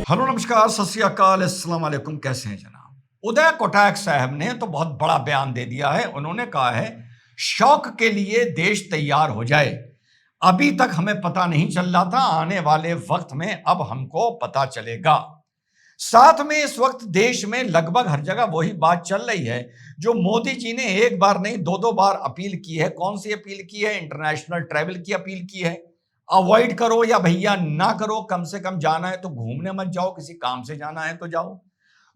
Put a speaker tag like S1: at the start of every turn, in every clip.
S1: Hello, नमस्कार, सत श्री अकाल, अस्सलाम वालेकुम। कैसे हैं जनाब? उदय कोटक साहब ने तो बहुत बड़ा बयान दे दिया है। उन्होंने कहा है शौक के लिए देश तैयार हो जाए। अभी तक हमें पता नहीं चल रहा था, आने वाले वक्त में अब हमको पता चलेगा। साथ में इस वक्त देश में लगभग हर जगह वही बात चल रही है जो मोदी जी ने एक बार नहीं दो दो बार अपील की है। कौन सी अपील की है? इंटरनेशनल ट्रैवल की अपील की है। अवॉइड करो या भैया ना करो, कम से कम जाना है तो घूमने मत जाओ, किसी काम से जाना है तो जाओ।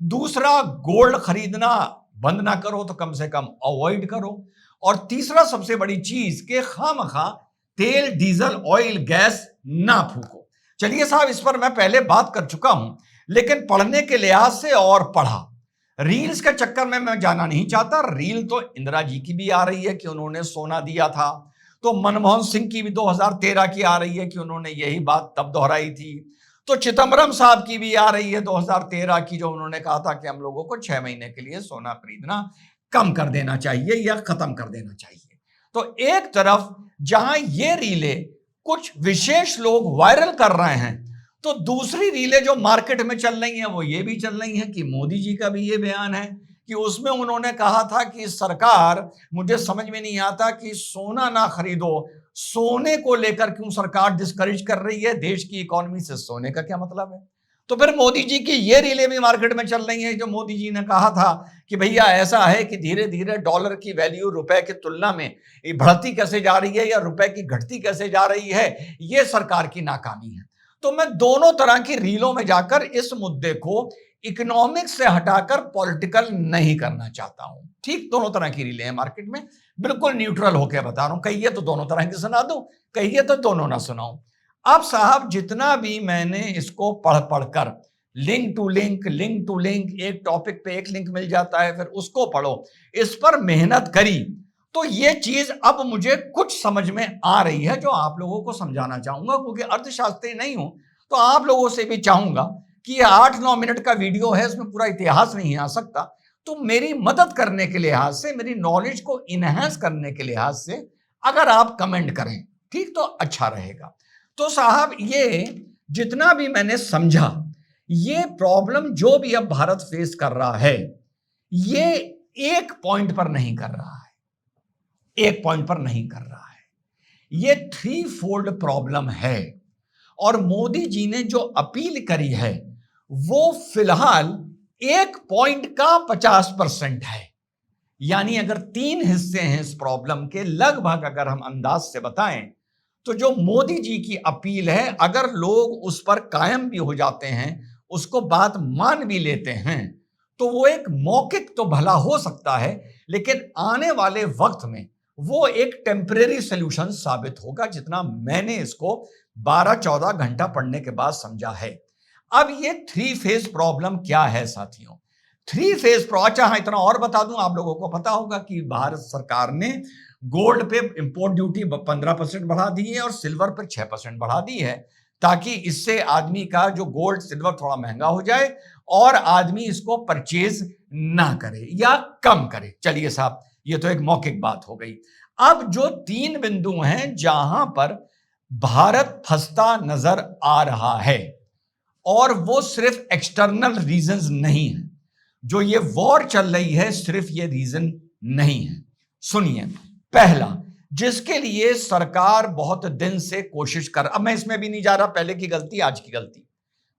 S1: दूसरा, गोल्ड खरीदना बंद ना करो तो कम से कम अवॉइड करो। और तीसरा सबसे बड़ी चीज के खामखा तेल, डीजल, ऑयल, गैस ना फूको। चलिए साहब, इस पर मैं पहले बात कर चुका हूं, लेकिन पढ़ने के लिहाज से और पढ़ा। रील्स के चक्कर में मैं जाना नहीं चाहता। रील तो इंदिरा जी की भी आ रही है कि उन्होंने सोना दिया था, तो मनमोहन सिंह की भी 2013 की आ रही है कि उन्होंने यही बात तब दोहराई थी। तो चिदम्बरम साहब की भी आ रही है 2013 की, जो उन्होंने कहा था कि हम लोगों को 6 महीने के लिए सोना खरीदना कम कर देना चाहिए या खत्म कर देना चाहिए। तो एक तरफ जहां ये रीलें कुछ विशेष लोग वायरल कर रहे हैं, तो दूसरी रीलें जो मार्केट में चल रही हैं वो ये भी चल रही हैं कि मोदी जी का भी ये बयान है कि उसमें उन्होंने कहा था कि सरकार, मुझे समझ में नहीं आता कि सोना ना खरीदो, सोने को लेकर क्यों सरकार डिस्करेज कर रही है? देश की इकोनॉमी से सोने का क्या मतलब है? तो फिर मोदी जी की ये रीलें भी मार्केट में चल रही हैं जो मोदी जी ने कहा था कि भैया ऐसा है कि धीरे धीरे डॉलर की वैल्यू रुपए की तुलना में बढ़ती कैसे जा रही है या रुपए की घटती कैसे जा रही है, ये सरकार की नाकामी है। तो मैं दोनों तरह की रीलों में जाकर इस मुद्दे को इकोनॉमिक्स से हटाकर पॉलिटिकल नहीं करना चाहता हूं। ठीक, दोनों तरह की रीलें हैं मार्केट में, बिल्कुल न्यूट्रल होकर बता रहा हूं। कहिए तो दोनों तरह की सुना दूं, कहिए तो दोनों ना सुनाऊं। अब साहब, जितना भी मैंने इसको पढ़ पढ़कर link to link, link to link, एक टॉपिक पे एक लिंक मिल जाता है फिर उसको पढ़ो, इस पर मेहनत करी, तो ये चीज अब मुझे कुछ समझ में आ रही है जो आप लोगों को समझाना चाहूंगा। क्योंकि अर्थशास्त्री नहीं हूं तो आप लोगों से भी चाहूंगा कि ये 8-9 मिनट का वीडियो है, इसमें पूरा इतिहास नहीं आ सकता। तो मेरी मदद करने के लिहाज से, मेरी नॉलेज को इनहेंस करने के लिहाज से अगर आप कमेंट करें ठीक तो अच्छा रहेगा। तो साहब, ये जितना भी मैंने समझा, ये प्रॉब्लम जो भी अब भारत फेस कर रहा है, ये एक पॉइंट पर नहीं कर रहा है, एक पॉइंट पर नहीं कर रहा है, ये 3 फोल्ड प्रॉब्लम है। और मोदी जी ने जो अपील करी है वो फिलहाल एक पॉइंट का 50% है। यानी अगर 3 हिस्से हैं इस प्रॉब्लम के, लगभग अगर हम अंदाज से बताएं तो जो मोदी जी की अपील है, अगर लोग उस पर कायम भी हो जाते हैं, उसको बात मान भी लेते हैं, तो वो एक मौखिक तो भला हो सकता है, लेकिन आने वाले वक्त में वो एक टेम्परेरी सॉल्यूशन साबित होगा, जितना मैंने इसको 12-14 घंटा पढ़ने के बाद समझा है। अब ये 3 फेज प्रॉब्लम क्या है साथियों? 3 फेज अच्छा, हाँ, इतना और बता दूं, आप लोगों को पता होगा कि भारत सरकार ने गोल्ड पे इंपोर्ट ड्यूटी 15% बढ़ा दी है और सिल्वर पर 6% बढ़ा दी है, ताकि इससे आदमी का जो गोल्ड सिल्वर थोड़ा महंगा हो जाए और आदमी इसको परचेज ना करे या कम करे। चलिए साहब, ये तो एक मौखिक बात हो गई। अब जो 3 बिंदु हैं जहां पर भारत फंसता नजर आ रहा है, और वो सिर्फ एक्सटर्नल रीजंस नहीं है, जो ये वॉर चल रही है सिर्फ ये रीजन नहीं है। सुनिए, पहला, जिसके लिए सरकार बहुत दिन से कोशिश कर, अब मैं इसमें भी नहीं जा रहा, पहले की गलती आज की गलती,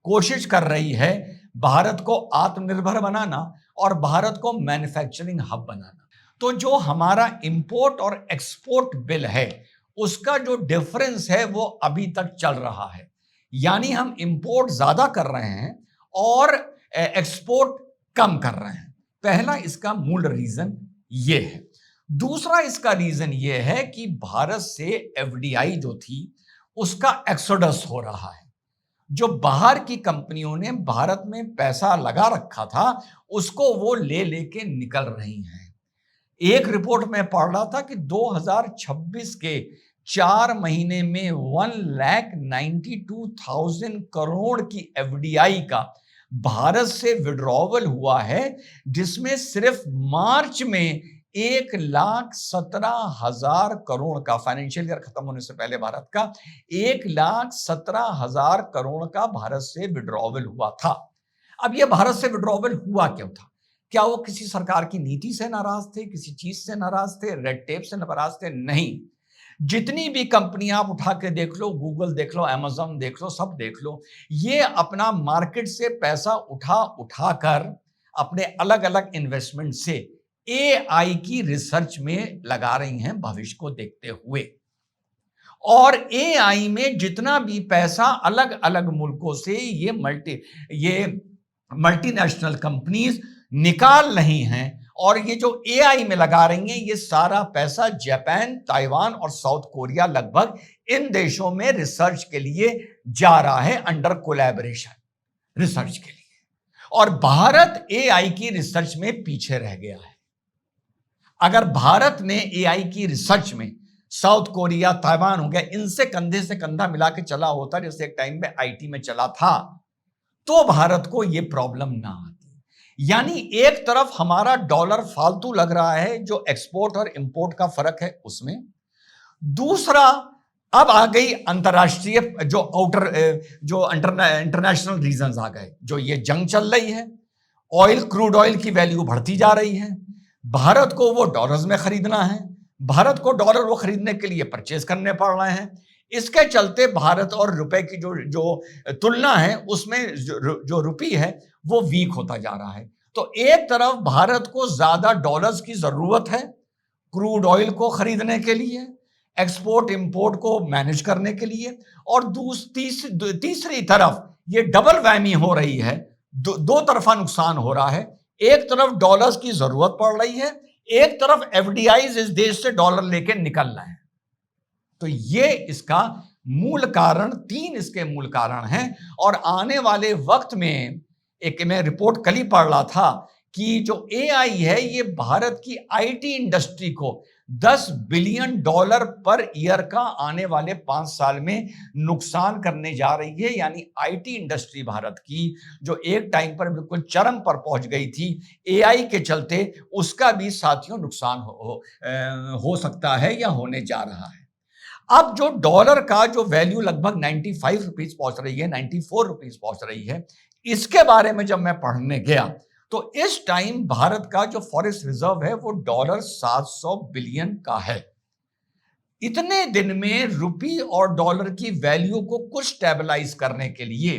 S1: कोशिश कर रही है भारत को आत्मनिर्भर बनाना और भारत को मैन्युफैक्चरिंग हब बनाना। तो जो हमारा इंपोर्ट और एक्सपोर्ट बिल है, उसका जो डिफरेंस है वो अभी तक चल रहा है। यानी हम इंपोर्ट ज्यादा कर रहे हैं और एक्सपोर्ट कम कर रहे हैं। पहला इसका मूल रीजन ये है। दूसरा इसका रीजन ये है कि भारत से एफडीआई जो थी उसका एक्सोडस हो रहा है। जो बाहर की कंपनियों ने भारत में पैसा लगा रखा था, उसको वो ले लेके निकल रही हैं। एक रिपोर्ट में पढ़ रहा था कि 2026 के 4 महीने में 1,92,000 करोड़ की एफडीआई का भारत से विड्रॉवल हुआ है, जिसमें सिर्फ मार्च में 1,17,000 करोड़ का, फाइनेंशियल ईयर खत्म होने से पहले भारत का 1,17,000 करोड़ का भारत से विड्रॉवल हुआ था। अब यह भारत से विड्रॉवल हुआ क्यों था? क्या वो किसी सरकार की नीति से नाराज थे, किसी चीज से नाराज थे, रेड टेप से नाराज थे? नहीं। जितनी भी कंपनियां आप उठा के देख लो, गूगल देख लो, अमेज़न देख लो, सब देख लो, ये अपना मार्केट से पैसा उठा कर अपने अलग अलग इन्वेस्टमेंट से एआई की रिसर्च में लगा रही हैं भविष्य को देखते हुए। और एआई में जितना भी पैसा अलग अलग मुल्कों से ये मल्टीनेशनल कंपनीज निकाल रही हैं और ये जो एआई में लगा रही हैं, ये सारा पैसा जापान, ताइवान और साउथ कोरिया, लगभग इन देशों में रिसर्च के लिए जा रहा है, अंडर कोलैबोरेशन रिसर्च के लिए। और भारत एआई की रिसर्च में पीछे रह गया है। अगर भारत ने एआई की रिसर्च में साउथ कोरिया, ताइवान हो गया, इनसे कंधे से कंधा मिला के चला होता, जैसे एक टाइम में आईटी में चला था, तो भारत को यह प्रॉब्लम ना आती। यानी एक तरफ हमारा डॉलर फालतू लग रहा है, जो एक्सपोर्ट और इंपोर्ट का फर्क है उसमें। दूसरा, अब आ गई अंतरराष्ट्रीय जो इंटरनेशनल रीजंस आ गए, जो ये जंग चल रही है, क्रूड ऑयल की वैल्यू बढ़ती जा रही है, भारत को वो डॉलर्स में खरीदना है, भारत को डॉलर वो खरीदने के लिए परचेज करने पड़ रहे हैं। इसके चलते भारत और रुपए की जो तुलना है, उसमें जो रुपी है वो वीक होता जा रहा है। तो एक तरफ भारत को ज्यादा डॉलर्स की जरूरत है क्रूड ऑयल को खरीदने के लिए, एक्सपोर्ट इंपोर्ट को मैनेज करने के लिए, और तीसरी तरफ ये डबल वैमी हो रही है, दो तरफा नुकसान हो रहा है। एक तरफ डॉलर्स की जरूरत पड़ रही है, एक तरफ एफडीआईज इस देश से डॉलर लेके निकल रहे हैं। तो ये इसका मूल कारण, 3 इसके मूल कारण हैं। और आने वाले वक्त में, एक मैं रिपोर्ट कल ही पढ़ रहा था कि जो एआई है, ये भारत की आईटी इंडस्ट्री को $10 बिलियन पर ईयर का आने वाले 5 साल में नुकसान करने जा रही है। यानी आईटी इंडस्ट्री भारत की, जो एक टाइम पर बिल्कुल चरम पर पहुंच गई थी एआई के चलते, उसका भी साथियों नुकसान हो सकता है या होने जा रहा है। अब जो डॉलर का जो वैल्यू लगभग 95 रुपीज पहुंच रही है, 94 रुपीज पहुंच रही है, इसके बारे में जब मैं पढ़ने गया तो इस टाइम भारत का जो फॉरेक्स रिजर्व है वो $700 बिलियन का है। इतने दिन में रुपी और डॉलर की वैल्यू को कुछ स्टेबलाइज करने के लिए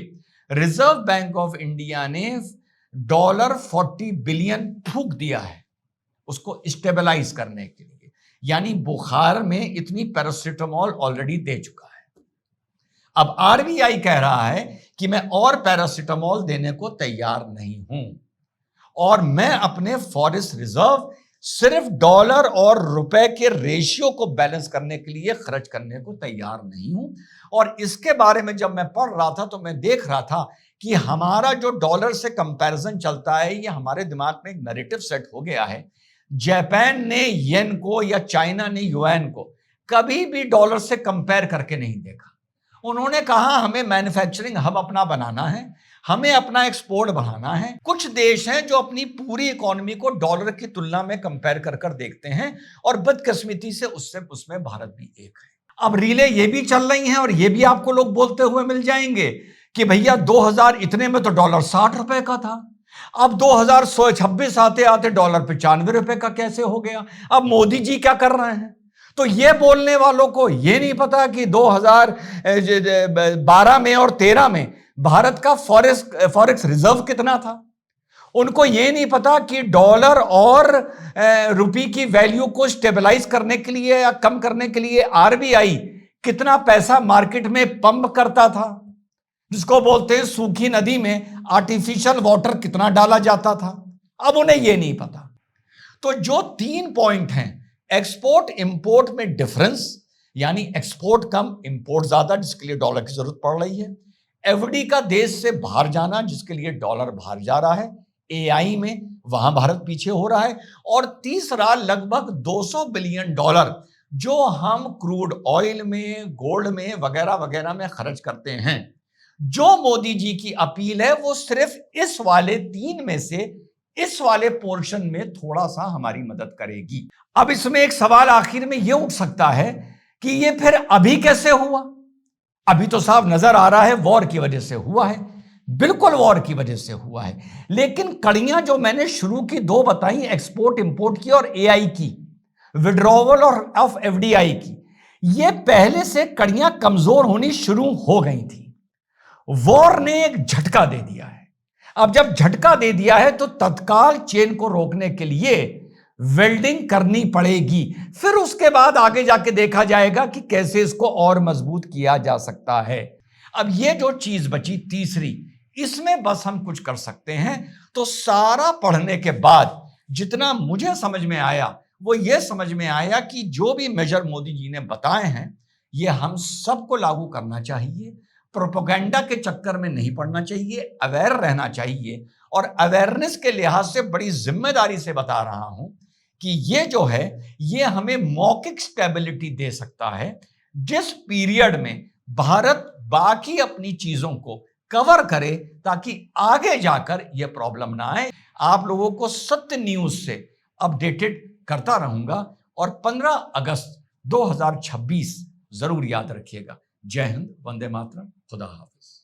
S1: रिजर्व बैंक ऑफ इंडिया ने $40 बिलियन फूंक दिया है उसको स्टेबलाइज करने के लिए। यानी बुखार में इतनी पैरासिटामोल ऑलरेडी दे चुका है। अब आरबीआई कह रहा है कि मैं और पैरासिटामोल देने को तैयार नहीं हूं, और मैं अपने फॉरेक्स रिजर्व सिर्फ डॉलर और रुपए के रेशियो को बैलेंस करने के लिए खर्च करने को तैयार नहीं हूं। और इसके बारे में जब मैं पढ़ रहा था तो मैं देख रहा था कि हमारा जो डॉलर से कंपैरिजन चलता है, ये हमारे दिमाग में एक नैरेटिव सेट हो गया है। जापान ने येन को या चाइना ने युआन को कभी भी डॉलर से कंपेयर करके नहीं देखा। उन्होंने कहा हमें मैन्युफैक्चरिंग हब अपना बनाना है, हमें अपना एक्सपोर्ट बढ़ाना है। कुछ देश हैं जो अपनी पूरी इकोनॉमी को डॉलर की तुलना में कंपेयर कर देखते हैं, और बदकिस्मती से उसमें भारत भी एक है। अब रीले ये भी चल रही हैं और ये भी आपको लोग बोलते हुए मिल जाएंगे कि भैया 2000 इतने में तो डॉलर 60 रुपए का था, अब 2026 आते आते डॉलर 95 रुपए का कैसे हो गया? अब मोदी जी क्या कर रहे हैं? तो ये बोलने वालों को ये नहीं पता कि 2012 में और 13 में भारत का फॉरेक्स रिजर्व कितना था। उनको ये नहीं पता कि डॉलर और रुपी की वैल्यू को स्टेबलाइज करने के लिए या कम करने के लिए आरबीआई कितना पैसा मार्केट में पंप करता था, जिसको बोलते हैं सूखी नदी में आर्टिफिशियल वाटर कितना डाला जाता था। अब उन्हें यह नहीं पता। तो जो 3 पॉइंट हैं, एक्सपोर्ट इंपोर्ट में डिफरेंस, यानी एक्सपोर्ट कम इंपोर्ट ज्यादा, जिसके लिए डॉलर की जरूरत पड़ रही है, एफडी का देश से बाहर जाना, जिसके लिए डॉलर बाहर जा रहा है, एआई में वहां भारत पीछे हो रहा है, और तीसरा लगभग $200 बिलियन जो हम क्रूड ऑयल में, गोल्ड में वगैरह वगैरह में खर्च करते हैं। जो मोदी जी की अपील है वो सिर्फ इस वाले 3 में से इस वाले पोर्शन में थोड़ा सा हमारी मदद करेगी। अब इसमें एक सवाल आखिर में यह उठ सकता है कि ये फिर अभी कैसे हुआ? अभी तो साफ नजर आ रहा है वॉर की वजह से हुआ है, बिल्कुल वॉर की वजह से हुआ है। लेकिन कड़ियां जो मैंने शुरू की दो बताई, एक्सपोर्ट इंपोर्ट की और एआई की, विड्रॉवल और ऑफ एफडीआई की, ये पहले से कड़ियां कमजोर होनी शुरू हो गई थी। वॉर ने एक झटका दे दिया है। अब जब झटका दे दिया है तो तत्काल चेन को रोकने के लिए वेल्डिंग करनी पड़ेगी। फिर उसके बाद आगे जाके देखा जाएगा कि कैसे इसको और मजबूत किया जा सकता है। अब ये जो चीज बची तीसरी, इसमें बस हम कुछ कर सकते हैं। तो सारा पढ़ने के बाद जितना मुझे समझ में आया वो ये समझ में आया कि जो भी मेजर मोदी जी ने बताए हैं ये हम सबको लागू करना चाहिए। प्रोपेगेंडा के चक्कर में नहीं पड़ना चाहिए, अवेयर रहना चाहिए। और अवेयरनेस के लिहाज से बड़ी जिम्मेदारी से बता रहा हूं कि ये जो है ये हमें मौखिक स्टेबिलिटी दे सकता है, जिस पीरियड में भारत बाकी अपनी चीजों को कवर करे ताकि आगे जाकर यह प्रॉब्लम ना आए। आप लोगों को सत्य न्यूज से अपडेटेड करता रहूंगा। और 15 अगस्त 2026 जरूर याद रखिएगा। जय हिंद, वंदे मातरम, खुदा हाफिज।